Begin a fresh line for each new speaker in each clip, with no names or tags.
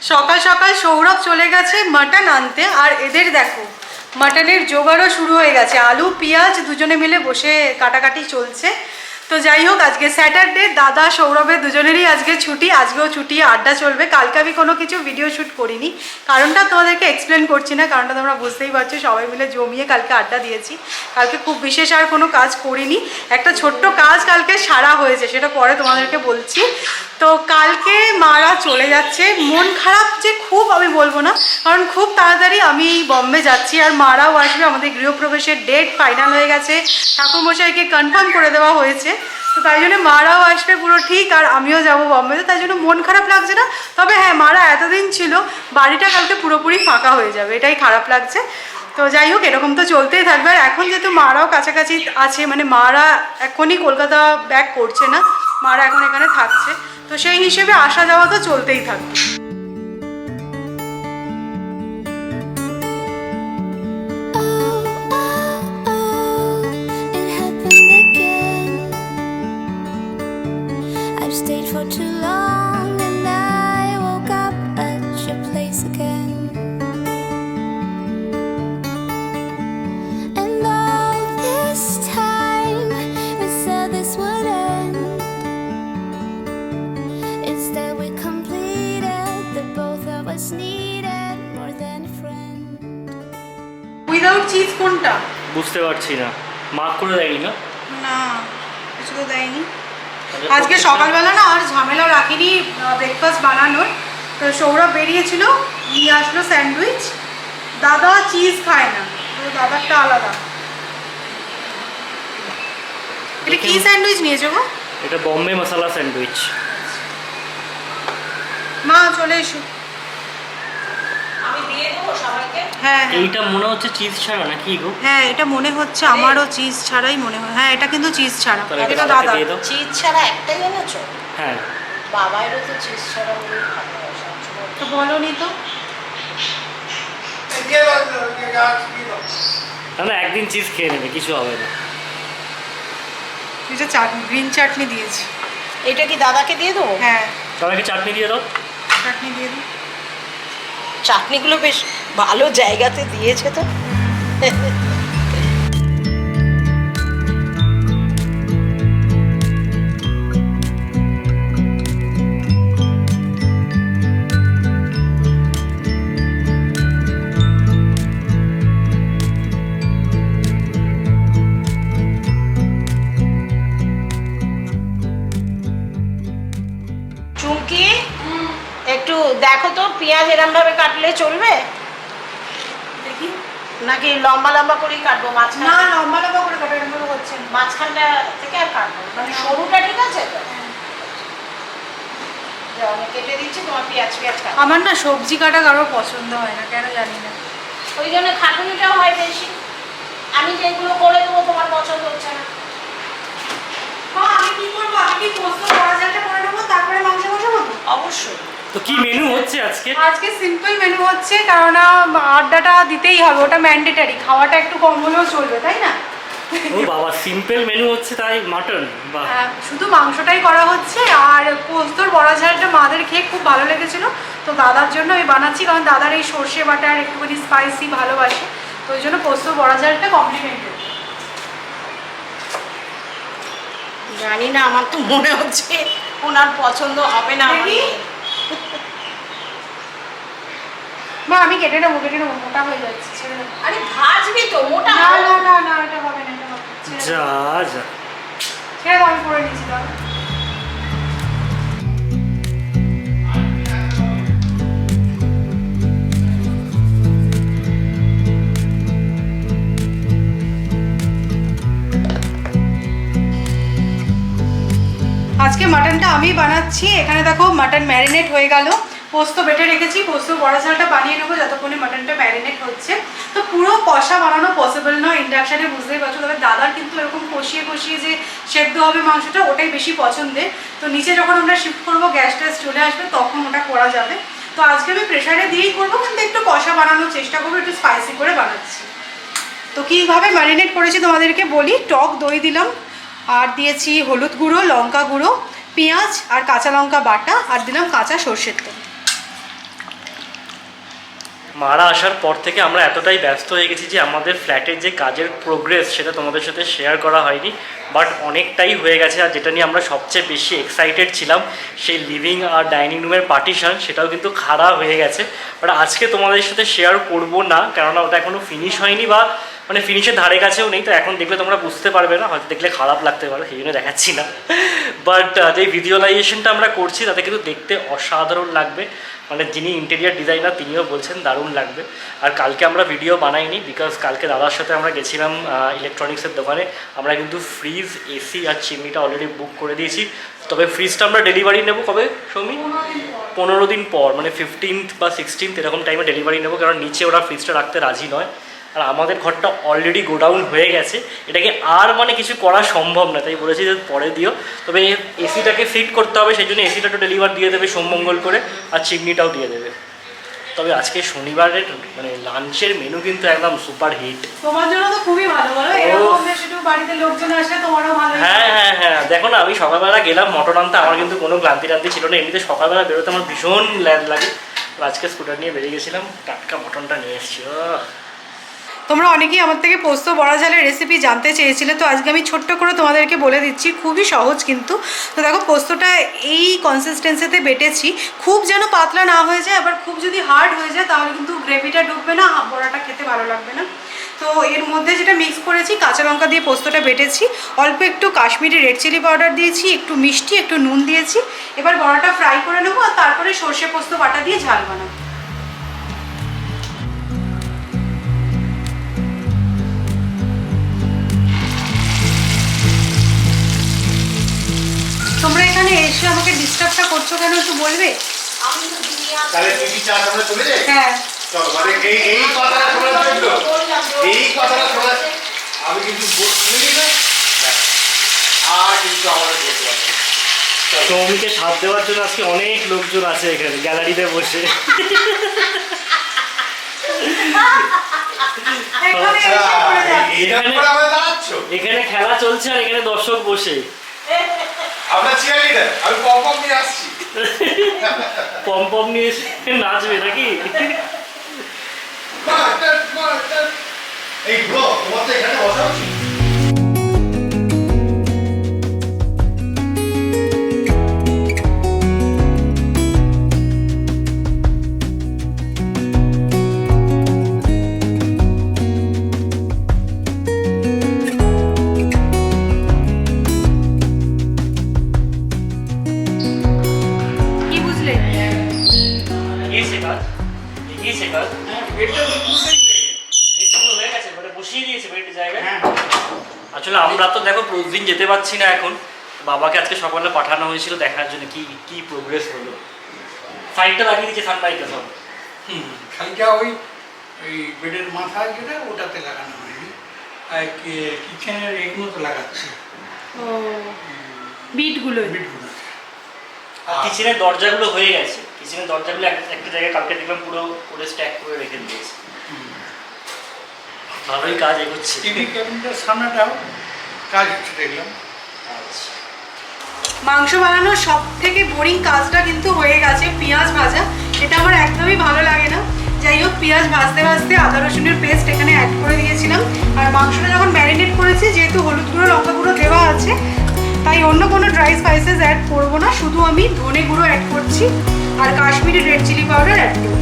সকাল সকাল সৌরভ চলে গেছে মাটন আনতে, আর এদের দেখো মাটনের জোগাড়ও শুরু হয়ে গেছে। আলু পেঁয়াজ দুজনে মিলে বসে কাটাকাটি চলছে। তো যাই হোক, আজকে স্যাটারডে, দাদা সৌরভের দুজনেরই আজকে ছুটি, আজকেও ছুটি, আড্ডা চলবে। কালকে আমি কোনো কিছু ভিডিও শ্যুট করিনি, কারণটা তোমাদেরকে এক্সপ্লেন করছি না, কারণটা তোমরা বুঝতেই পারছো। সবাই মিলে জমিয়ে কালকে আড্ডা দিয়েছি। কালকে খুব বিশেষ আর কোনো কাজ করিনি, একটা ছোট্ট কাজ কালকে সারা হয়েছে, সেটা পরে তোমাদেরকে বলছি। তো কালকে মারা চলে যাচ্ছে, মন খারাপ যে খুব আমি বলবো না, কারণ খুব তাড়াতাড়ি আমি বম্বে যাচ্ছি, আর মারাও আসবে। আমাদের গৃহপ্রবেশের ডেট ফাইনাল হয়ে গেছে, ঠাকুরমশাইকে কনফার্ম করে দেওয়া হয়েছে। তো তাই জন্য মারাও আসবে পুরো ঠিক, আর আমিও যাবো বম্বেতে, তাই জন্য মন খারাপ লাগছে না। তবে হ্যাঁ, মারা এতদিন ছিল, বাড়িটা কালকে পুরোপুরি ফাঁকা হয়ে যাবে, এটাই খারাপ লাগছে। তো যাই হোক, এরকম তো চলতেই থাকবে। আর এখন যেহেতু মারাও কাছাকাছি আছে, মানে মারা এখনই কলকাতা ব্যাক করছে না, মারা এখন এখানে থাকছে, তো সেই হিসেবে আসা যাওয়া তো চলতেই থাকবে।
Stayed for too long and I woke up at your place again. And all this time we said this would end. Instead we completed the both of us needed more than a friend.
Without cheese কোনটা
বুঝতে পারছি না, mark করে দেয়নি না?
না, কিছু তো দেয়নি। আজকে সকালবেলা না আর ঝামেলা রাখিনি ব্রেকফাস্ট বানানোর। তো সৌরভ বেরিয়েছিল, নিয়ে আসলো স্যান্ডউইচ। দাদা চিজ খায় না, তো দাদারটা আলাদা। এটা কি স্যান্ডউইচ নিয়েছো গো?
এটা বম্বে মশলা স্যান্ডউইচ।
মা চলে এসো।
আমি দিয়ে দেবো সবাইকে।
হ্যাঁ
এইটা মনে হচ্ছে চিজ ছাড়া নাকি গো?
হ্যাঁ, এটা মনে হচ্ছে, আমারও চিজ ছাড়াই মনে হয়। হ্যাঁ, এটা কিন্তু চিজ ছাড়া,
তাহলে
এটা
এটা
দাদা।
দিয়ে দাও।
চিজ ছাড়া একটাই এনেছো?
হ্যাঁ।
বাবাইরও তো চিজ ছাড়া বলেই ভালোবাসা।
তো বলো নি তো।
না, একদিন চিজ খেয়ে নেবে, কিছু হবে না।
এটা চাটনি, গ্রিন চাটনি দিয়েছি।
এটা কি দাদাকে দিয়ে দেবো?
হ্যাঁ,
সবাইকে চাটনি দিয়ে দাও।
চাটনি দিয়ে দিই।
চাটনিগুলো বেশ ভালো জায়গাতে দিয়েছে তো। চুমকি, একটু দেখো তো পেঁয়াজ এরম ভাবে কাটলে চলবে
দেখি।
নাকি লম্বা লম্বা করেই কাটবো? মাঝখান
না, লম্বা লম্বা করে কাটা, এরকম করে হচ্ছে না।
মাঝখানটা থেকে আর কাটবো না? মানে সরুটা ঠিক আছে তো? যাও, আমি কেটে দিচ্ছি, তোমার পেঁয়াজ কাটো।
আমার না সবজি কাটা কারোর পছন্দ হয় না, কেন জানি না।
ওই জন্য খাটুনিটাও হয় বেশি। আমি যেগুলো করে দেবো তোমার পছন্দ হচ্ছে না।
মা, আমি কি করবো? আমি কি পোস্ত বড়া ঝালটা করে নেবো, তারপরে মাংস বসাবো?
অবশ্যই।
তো কি মেনু হচ্ছে আজকে?
আজকে সিম্পল মেনু হচ্ছে, কারণ আড্ডাটা দিতেই হবে, ওটা ম্যান্ডেটারি। খাওয়াটা একটু কম হলেও চলবে, তাই না?
ও বাবা, সিম্পল মেনু হচ্ছে তাই মাটন? বাহ।
হ্যাঁ, শুধু মাংসটাই করা হচ্ছে। আর পোস্তর বড়া ঝালটা মাদের খেয়ে খুব ভালো লেগেছিল, তো দাদার জন্য আমি বানাচ্ছি, কারণ দাদার এই সর্ষে বাটা আর একটুখানি স্পাইসি ভালোবাসে, তো ওই জন্য পোস্তর বড়া ঝালটা কমপ্লিমেন্টেড।
জানি না, আমার তো মনে হচ্ছে ওনার পছন্দ হবে না।
দেখি। মা, আমি কেটে নেবো, মোটা হয়ে যাচ্ছে, ছেড়ে দেবো।
আরে ভাজবি তো, মোটা
না
হবে।
না না না, এটা হবে না, এটা হবে না। ছেড়ে
যা
দাও।
যা।
ছেড়ে দাও, আমি করে নিচ্ছি দাও। আজকে মাটনটা আমি বানাচ্ছি। এখানে দেখো মাটন ম্যারিনেট হয়ে গেল, পোস্ত বেটে রেখেছি, পোস্ত বড়া ঝালটা বানিয়ে নেবো যতক্ষণে মাটনটা ম্যারিনেট হচ্ছে। তো পুরো কষা বানানো পসিবল নয় ইন্ডাকশানে, বুঝতেই পারছো। তবে দাদার কিন্তু এরকম কষিয়ে কষিয়ে যে সেদ্ধ হবে মাংসটা, ওটাই বেশি পছন্দের। তো নিচে যখন আমরা শিফট করবো, গ্যাস ট্যাস চলে আসবে, তখন ওটা করা যাবে। তো আজকে আমি প্রেশারে দিয়েই করবো, কিন্তু একটু কষা বানানোর চেষ্টা করবো, একটু স্পাইসি করে বানাচ্ছি। তো কীভাবে ম্যারিনেট করেছি তোমাদেরকে বলি। টক দই দিলাম, আর দিয়েছি হলুদ গুঁড়ো, লঙ্কা গুঁড়ো, পেঁয়াজ আর কাঁচা লঙ্কা বাটা, আর দিলাম কাঁচা সর্ষের তেল।
মারা আসার পর থেকে আমরা এতটাই ব্যস্ত হয়ে গেছি যে আমাদের ফ্ল্যাটের যে কাজের প্রোগ্রেস সেটা তোমাদের সাথে শেয়ার করা হয়নি, বাট অনেকটাই হয়ে গেছে। আর যেটা নিয়ে আমরা সবচেয়ে বেশি এক্সাইটেড ছিলাম সেই লিভিং আর ডাইনিং রুমের পার্টিশন, সেটাও কিন্তু খারাপ হয়ে গেছে। বাট আজকে তোমাদের সাথে শেয়ার করব না, কেননা ওটা এখনও ফিনিশ হয়নি বা মানে ফিনিশের ধারে কাছেও নেই। তো এখন দেখলে তোমরা বুঝতে পারবে না, হয়তো দেখলে খারাপ লাগতে পারে, সেই জন্য দেখাচ্ছি না। বাট যে ভিজুয়ালাইজেশনটা আমরা করছি তাতে কিন্তু দেখতে অসাধারণ লাগবে। মানে যিনি ইন্টেরিয়ার ডিজাইনার তিনিও বলছেন দারুণ লাগবে। আর কালকে আমরা ভিডিও বানাইনি, বিকজ কালকে দাদার সাথে আমরা গেছিলাম ইলেকট্রনিক্সের দোকানে। আমরা কিন্তু ফ্রিজ, এসি আর চিমনিটা অলরেডি বুক করে দিয়েছি। তবে ফ্রিজটা আমরা ডেলিভারি নেবো কবে সৌমি? 15 দিন পর, মানে 15th বা 16th এরকম টাইমে ডেলিভারি নেবো, কারণ নিচে ওরা ফ্রিজটা রাখতে রাজি নয়। আর আমাদের ঘরটা অলরেডি গোডাউন হয়ে গেছে, এটাকে আর মানে কিছু করা সম্ভব না, তাই বলেছি যে পরে দিও। তবে এসিটাকে ফিট করতে হবে, সেই জন্য এসিটা তো ডেলিভার দিয়ে দেবে সোমমঙ্গল করে, আর চিমনিটাও দিয়ে দেবে। তবে আজকে শনিবারের মানে লাঞ্চের মেনু কিন্তু একদম সুপার হিট।
তোমার জন্য তো খুবই ভালো, বলো এরকম বেশ একটু বাড়িতে লোকজন আসলে তোমারও ভালো।
হ্যাঁ হ্যাঁ হ্যাঁ, দেখো না, আমি সকালবেলা গেলাম মটন আনতে, আমার কিন্তু কোনো ক্লান্তি টান্তি ছিল না। এমনিতে সকালবেলা বেরোতে আমার ভীষণ ল্যাদ লাগে, আজকে স্কুটার নিয়ে বেরিয়ে গেছিলাম, টাটকা মটনটা নিয়ে এসেছি।
তোমরা অনেকেই আমার থেকে পোস্ত বড়া ঝালের রেসিপি জানতে চেয়েছিলে, তো আজকে আমি ছোট্ট করে তোমাদেরকে বলে দিচ্ছি, খুবই সহজ কিন্তু। তো দেখো পোস্তটা এই কনসিস্টেন্সিতে বেটেছি, খুব যেন পাতলা না হয়ে যায়, আবার খুব যদি হার্ড হয়ে যায় তাহলে কিন্তু গ্রেভিটা ঢুকবে না, বড়াটা খেতে ভালো লাগবে না। তো এর মধ্যে যেটা মিক্স করেছি, কাঁচা লঙ্কা দিয়ে পোস্তটা বেটেছি, অল্প একটু কাশ্মীরি রেড চিলি পাউডার দিয়েছি, একটু মিষ্টি, একটু নুন দিয়েছি। এবার বড়াটা ফ্রাই করে নেবো, আর তারপরে সর্ষে পোস্ত বাটা দিয়ে ঝাল বানাবো। তোমরা এখানে এসে আমাকে ডিস্টার্বটা করছো কেন একটু বলবে?
আমি তো দুনিয়া
তাহলে তুই কি চাস আমরা চলে যাই?
হ্যাঁ,
চল, মানে এই কথাটা শোনার জন্য, এই কথাটা শোনার আমি কিন্তু শুনি না, আর কিন্তু আমাদের বলতে পারবো না।
সৌমিকে সাথ দেওয়ার জন্য আজকে অনেক লোকজন আছে এখানে গ্যালারিতে বসে।
এখানে এসে করে যাবে।
এটার পরে আমরা দাঁড়াচ্ছ?
এখানে খেলা চলছে আর এখানে দর্শক বসে।
আমরা চিয়ারলিডার, আমি পম নিয়ে আসছি।
পম পম নিয়ে এসে নাচবে নাকি?
এই ব্রো, তোমার তো এখানে বসা উচিত।
কি বুঝলে?
এগিয়েছে কাজ, এগিয়েছে কাজ। হয়ে গেছে, মানে বসিয়ে দিয়েছে বেডের জায়গায়। আসলে আমরা তো দেখো প্রতিদিন যেতে পারছি না এখন। বাবাকে আজকে সকালে পাঠানো হয়েছিল দেখার জন্য কি কি প্রোগ্রেস হলো। সাইডটা লাগিয়ে দিয়েছে সানলাইটটা সব।
খালিটা ওই বেডের মাথায় যেটা ওটাতে লাগানো হয়নি, আর কিচেনের এগুলো তো লাগাচ্ছে
ও, বিটগুলো।
বিটগুলো।
কিচেনের দরজাগুলো হয়ে গেছে, কিচেনের দরজাগুলো একটা জায়গায় কালকে দেখলাম পুরো করে স্ট্যাক করে রেখে দিয়েছে। ভালোই কাজ এগোচ্ছে।
টিভি ক্যাবিনেটের সামনেটাও কাজ হচ্ছে দেখলাম।
আচ্ছা,
মাংস বানানোর সব থেকে বোরিং কাজটা কিন্তু হয়ে গেছে, পেঁয়াজ ভাজা। এটা আমার একদমই ভালো লাগে না। যাই হোক, পেঁয়াজ ভাজতে ভাজতে আদা রসুনের পেস্ট এখানে অ্যাড করে দিয়েছিলাম। আর মাংসটা যখন ম্যারিনেট করেছি, যেহেতু হলুদ গুঁড়ো লঙ্কা গুঁড়ো দেওয়া আছে, তাই অন্য কোনো ড্রাই স্পাইসেস অ্যাড করবো না, শুধু আমি ধনে গুঁড়ো অ্যাড করছি আর Kashmiri red chilli powder add করব।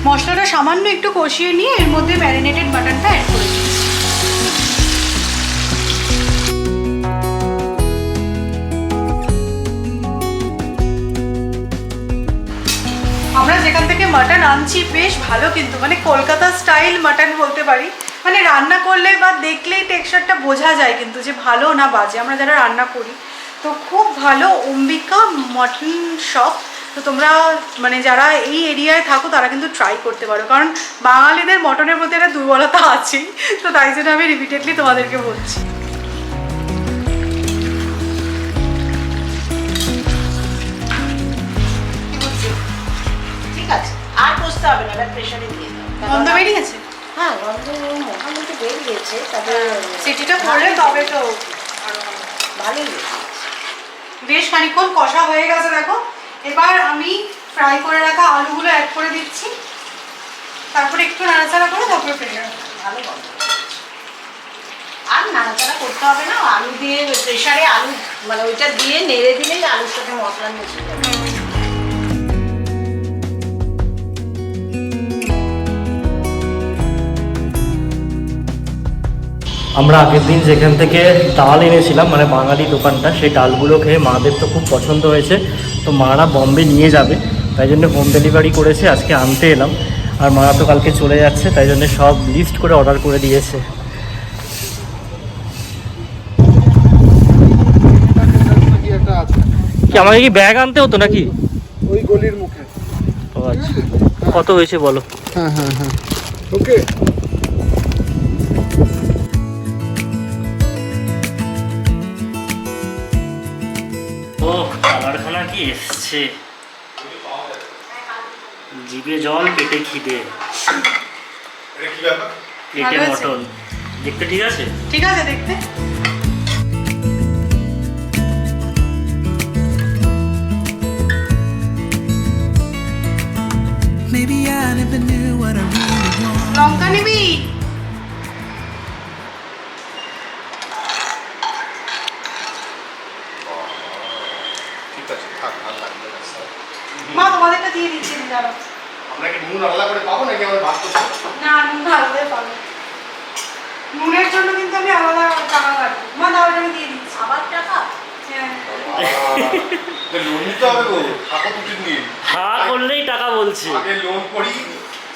মশলাটা সামান্য একটু কষিয়ে নিয়ে এর মধ্যে ম্যারিনেটেড মাটনটা অ্যাড করে দিই। আমরা যেখান থেকে মাটন আনছি বেশ ভালো, কিন্তু মানে কলকাতা স্টাইল মাটন বলতে পারি। মানে রান্না করলে বা দেখলেই টেক্সচারটা বোঝা যায় কিন্তু যে ভালো না বাজে, আমরা যারা রান্না করি। তো খুব ভালো অম্বিকা মটন শপ। তো তোমরা মানে যারা এই এরিয়ায় থাকো তারা কিন্তু ট্রাই করতে পারো, কারণ বাঙালিদের মটনের প্রতি একটা দুর্বলতা আছেই। তো তাই জন্য আমি রিপিটেডলি তোমাদেরকে বলছি।
ঠিক আছে, আর বসতে হবে না, এবার প্রেশারে দিয়ে দাও।
গন্ধ বেরিয়েছে?
হ্যাঁ, গন্ধ মোটামুটি বেরিয়েছে, তবে
সিটিটা পড়লে তবে তো
ভালোই বেরিয়েছে।
বেশ খানিকক্ষণ কষা হয়ে গেছে দেখো। এবার আমি ফ্রাই করে রাখা আলুগুলো অ্যাড করে দিচ্ছি, তারপরে একটু নাড়াচাড়া করে তারপরে ফেলে রাখবো।
ভালো গন্ধ। আর নাড়াচাড়া করতে হবে না, আলু দিয়ে প্রেসারে আলু মানে ওইটা দিয়ে নেড়ে দিলেই আলুর সাথে মশলা মিশে যাবে।
আমরা আগের দিন যেখান থেকে ডাল এনেছিলাম, মানে বাঙালি দোকানটা, সেই ডালগুলো খেয়ে মাদের তো খুব পছন্দ হয়েছে। তো মারা বম্বে নিয়ে যাবে, তাই জন্য হোম ডেলিভারি করেছে, আজকে আনতে এলাম। আর মারা তো কালকে চলে যাচ্ছে, তাই জন্য সব লিস্ট করে অর্ডার করে দিয়েছে।
একটা আছে
কি আমাকে কি ব্যাগ আনতে হতো নাকি?
ওই গলির মুখে।
ও আচ্ছা, কত হয়েছে বলো?
হ্যাঁ হ্যাঁ হ্যাঁ, ওকে।
ও কালারখানা কি এসছে, জিভে জল পেটে খিদে,
এটা কি ব্যাপার?
পেটে
ভালো আছে?
মটন। দেখতে ঠিক আছে?
ঠিক আছে দেখতে।
Maybe I never knew what I really want.
লঙ্কা নিবি?
ঠিক আছে, থাক, আর লাগবে না।
মা তোমাদেরটা দিয়ে দিচ্ছি দাঁড়াও।
আমরা কি নুন আলাদা করে পাবো নাকি আমরা ভাগ করতে হবে?
না, নুন আলাদা পাবে। নুনের জন্য কিন্তু আমি আলাদা টাকা কাটবো। মা দাও, এটা আমি দিয়ে দিচ্ছি।
আবার টাকা?
হ্যাঁ।
লোন নিতে হবে গো, থাকো 2-3 দিন।
হা করলেই টাকা বলছে।
আগে লোন করি,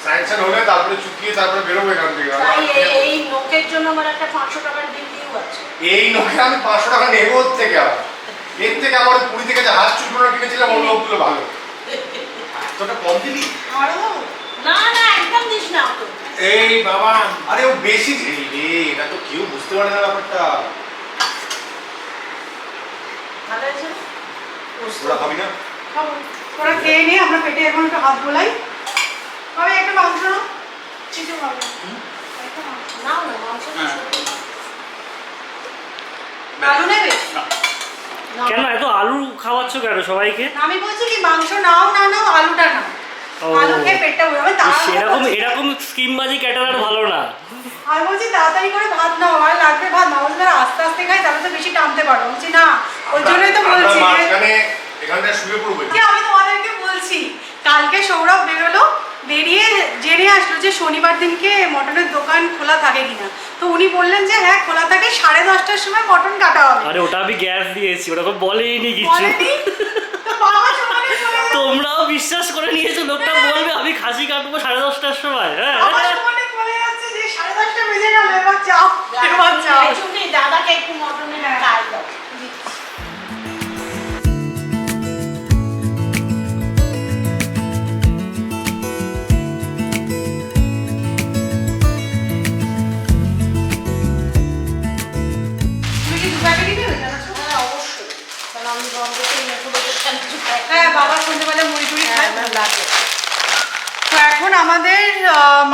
স্যাংশন হলে তারপরে চুকিয়ে তারপরে বেরোবো এখান থেকে।
তাই এই নোকের জন্য আমার একটা 500 টাকার বিল দিয়েও আছে।
এই নোকে আমি 500 টাকা নেবো ওর থেকে। আবার এর থেকে আমার পুরী থেকে যে হাত চুলগুলো কিনেছিলাম ওর লোকগুলো ভালো। এতটা কম দিবি?
আরো দাও?
না না, একদম দিস না তো।
এই বাবা, আরে ও বেশি এই রে, এটা তো কেউ বুঝতে পারে না ব্যাপারটা।
ভালো হয়েছে না?
ওরা খাবি না?
খাবো। ওরা খেয়ে নিয়ে আমরা পেটে এখন একটু হাত বোলাই। আমি একটা মাংস নাও। কিছু খাবো না। একটা মাংস।
নাও না, মাংস
হ্যাঁ।
আলু নেবে?
নাও।
কেন এত আলু খাওয়াচ্ছ কেন সবাইকে?
আমি বলছি কি মাংস নাও না নাও, আলুটা নাও।
ও,
আলু খেয়ে পেটটা ভরে। আমি
সেরকম এরকম স্কিমবাজি ক্যাটারার ভালো না।
আমি বলছি তাড়াতাড়ি করে ভাত নাও, আমার লাগবে ভাত। মা বলছে আস্তে আস্তে খাই, তাহলে তো বেশি টানতে পারো। বলছি না, ওই জন্যই তো বলছি
আমরা
যে
মাঝখানে এখানটা শুয়ে পড়বো।
যে আমি তোমাদেরকে বলছি, কালকে সৌরভ বেরোলো, বেরিয়ে জেনে আসলো যে শনিবার দিনকে মটনের দোকান খোলা থাকে কিনা। তো উনি বললেন যে হ্যাঁ খোলা থাকে, 10:30টার সময় মটন কাটা হবে।
আরে ওটা আমি গ্যাস দিয়েছি, ওটা তো বলেইনি কিছু।
বলেনি? তো বাবা সমানে বলে গেল।
তোমরাও বিশ্বাস করে নিয়েছো লোকটা বলবে আমি খাসি কাটবো 10:30টার সময়। হ্যাঁ
বাবা সমানে বলে যাচ্ছে যে 10:30টা বেজে গেল, এবার যাও, এবার যাও।
চুনি দাদাকে একটু মটনের
হ্যাঁ।
কাজ দাও।
তুমি কি দু প্যাকেটই নেবে জানাচ্ছো?
হ্যাঁ অবশ্যই, কারণ আমি বন্ধকে মেয়েগুলোকে
হ্যাঁ, বাবা সন্ধ্যেবেলা মুড়ি টুড়ি খায়।
লাগে।
তো এখন আমাদের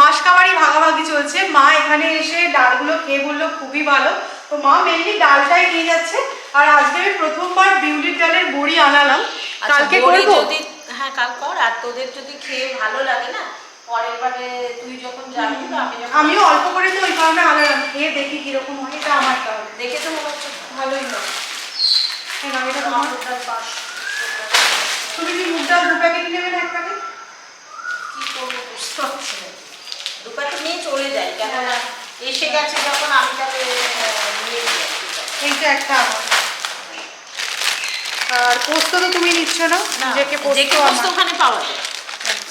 মাস কাবারি ভাগাভাগি চলছে। মা এখানে এসে ডালগুলো খেয়ে বললো খুবই ভালো। তো মা মেনলি ডালটাই নিয়ে যাচ্ছে। আর আজকে আমি প্রথমবার বিউলির ডালের বড়ি আনালাম। কালকে
বড়ি
করবো।
যদি হ্যাঁ কাল কর, আর তোদের যদি খেয়ে ভালো লাগে না, পরের বারে তুই যখন যাবি বা আমি যখন
আমিও অল্প করে তো ওই কারণে আনালাম, খেয়ে দেখি কিরকম হয়। এটা আমার তাহলে
দেখে তো মনে হচ্ছে
ভালোই হয়। হ্যাঁ, না, এটা তোমার।
আমার ওটার পাশ
তুমি কি মুগ ডাল 2 প্যাকেট নেবে না 1 প্যাকেট?
কি করবো বুঝতে পারছি না। দুপাতে নিয়ে চলে যাই, কেননা এসে গেছে যখন আমি তাকে নিয়ে যাই।
এইটা একটা আমার। আর পোস্ত তো তুমি নিচ্ছ না, নিজেকে পোস্ত
যে পোস্ত
আমার।
ওখানে পাওয়া যায়,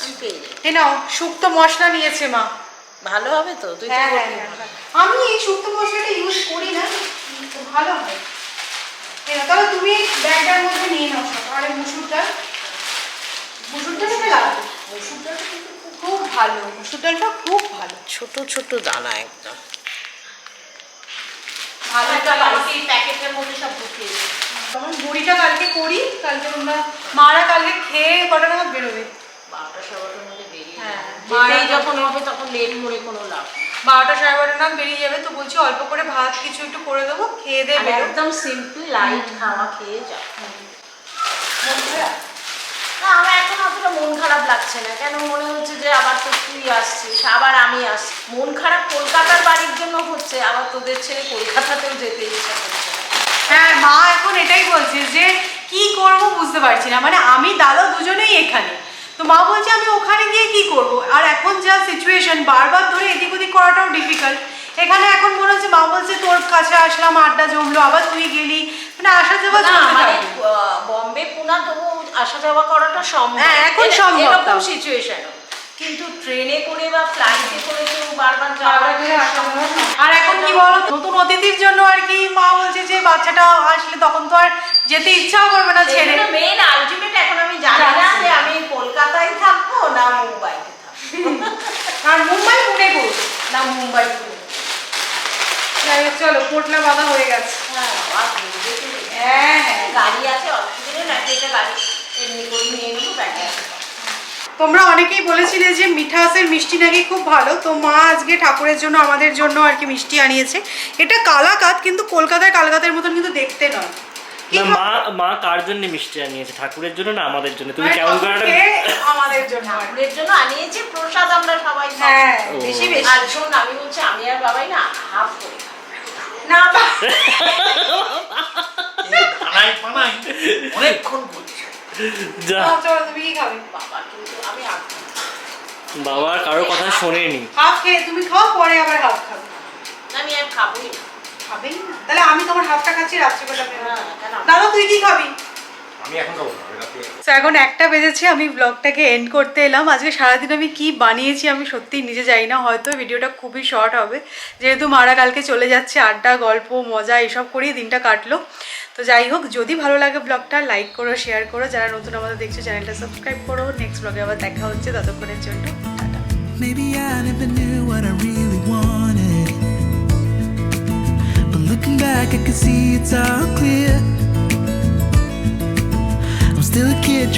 আমি পেয়ে যাই।
এই নাও, শুক্তো মশলা নিয়েছে মা।
ভালো হবে তো, তুই তো
হ্যাঁ,
বলবি।
হ্যাঁ, হ্যাঁ। আমি এই শুক্তো মশলাটা ইউজ করি না, কিন্তু ভালো হয়। এই নাও, তাহলে তুমি ব্যাগটার মধ্যে নিয়ে নাও সব। আর এই মুসুর ডাল, মুসুর ডাল খেতে লাগবে।
ওষুধ ডালটা কিন্তু
খুব ভালো, মুসুর ডালটা খুব ভালো।
ছোট ছোট দানা একদম
ভালো
একটা বাড়িতে এই প্যাকেটের মধ্যে সব ঢুকিয়ে দিই।
তখন বড়িটা কালকে করি, কালকে তোমরা মারা কালকে খেয়ে কটা নাগাদ বেরোবে?
12টা 12টার মধ্যে বেরিয়ে
হ্যাঁ,
যেতেই
মারা
যখন হবে তখন লেট করে কোনো লাভ নেই।
12টা 12:30 নাম বেরিয়ে যাবে, তো বলছি অল্প করে ভাত কিছু একটু করে দেবো, খেয়ে দিয়ে
আর
বেরো।
একদম সিম্পল লাইট খাওয়া খেয়ে যাও। না আমার এখন অতটা মন খারাপ লাগছে না, কেন মনে হচ্ছে যে আবার তো তুই আসছিস, আবার আমি আসছি। মন খারাপ কলকাতার বাড়ির জন্য হচ্ছে, আবার তোদের ছেড়ে কলকাতাতেও যেতে ইচ্ছা করছে না।
হ্যাঁ, মা এখন এটাই বলছে যে কি করব বুঝতে পারছি না, মানে আমি দাদা দুজনেই এখানে, তো মা বলছে আমি ওখানে গিয়ে কি করব, আর এখন যা সিচুয়েশন বারবার ধরে এদিক ওদিক করাটাও ডিফিকাল্ট। এখানে এখন মনে হচ্ছে মা বলছে তোর কাছে আসলাম, আড্ডা জমলো, আবার তুই গেলি, মানে আসা যাওয়া
না
চলতে
মানে
থাকবে।
বম্বে পুনা তবু আসা যাওয়া করাটা সম্ভব।
হ্যাঁ, এখন সম্ভব
এরকম
তাও।
সিচুয়েশন, কিন্তু ট্রেনে করে বা ফ্লাইটে করে তো বারবার যাওয়া
আর এখন কি বলো, নতুন অতিথির জন্য আর কি মা বলছে যে বাচ্চাটা আসলে তখন তো আর যেতে ইচ্ছাও করবে না ছেড়ে।
মেইন আলটিমেট এখন আমি জানি না যে আমি কলকাতায় থাকবো না মুম্বাইতে থাকবো,
আর মুম্বাই পুনে করবো।
না মুম্বাই পুনে।
যাই হোক, চলো পোটলা বাঁধা হয়ে গেছে।
হ্যাঁ আর বলবে কি?
হ্যাঁ হ্যাঁ,
গাড়ি আছে, অসুবিধা নেই, একটা গাড়ি এমনি করে নিয়ে নেবো, ব্যাগে আছে।
তোমরা অনেকেই বলেছিলে যে মিঠাসের মিষ্টি নাকি খুব ভালো, তো মা আজকে ঠাকুরের জন্য আমাদের জন্য আর কি মিষ্টি আনিয়েছে। এটা কালাকাত, কিন্তু কলকাতায় কালাকাতের মতন কিন্তু দেখতে নয়। কি
না,
খাবে?
মা কার জন্য মিষ্টি আনিয়েছে, ঠাকুরের জন্য না আমাদের জন্য? তুমি
মানে
কেমন করে একটা-
ঠাকুরকে আমাদের জন্য আর কি।
ঠাকুরের জন্য আনিয়েছে প্রসাদ, আমরা সবাই খাবো।
হ্যাঁ,
ও।
বেশি বেশি
আর শোন, আমি বলছি আমি আর বাবাই না হাফ করে খাবো।
না
পানাই পানাই অনেকক্ষণ বলছে।
যা,
চলো, তুমি কি খাবে?
বাবা কিন্তু আমি আর খাবো না।
বাবা কারোর কথা শোনেনি।
হাফ খেয়ে তুমি খাও, পরে আবার হাফ খাবে।
আমি আর খাবোই না।
খাবেই না? তাহলে আমি তোমার হাফটা খাচ্ছি, রাত্রিবেলা খাবো।
না, কেন?
দাদা তুই কি খাবি?
আমি এখন খাবো না, আমি রাত্রে খাবো।
তো এখন 1টা বেজেছে, আমি ব্লগটাকে এন্ড করতে এলাম। আজকে সারাদিন আমি কি বানিয়েছি আমি সত্যিই নিজে জানি না, হয়তো ভিডিওটা খুবই শর্ট হবে, যেহেতু মারা কালকে চলে যাচ্ছে, আড্ডা গল্প মজা এসব করেই দিনটা কাটলো। তো যাই হোক, যদি ভালো লাগে ব্লগটা লাইক করো, শেয়ার করো, যারা নতুন আমাদের দেখছো চ্যানেলটা সাবস্ক্রাইব করো। নেক্সট ব্লগে আবার দেখা হচ্ছে, ততক্ষণের জন্য tata.
Maybe I never knew what I really wanted, but looking back I can see it's all clear. I'm still a kid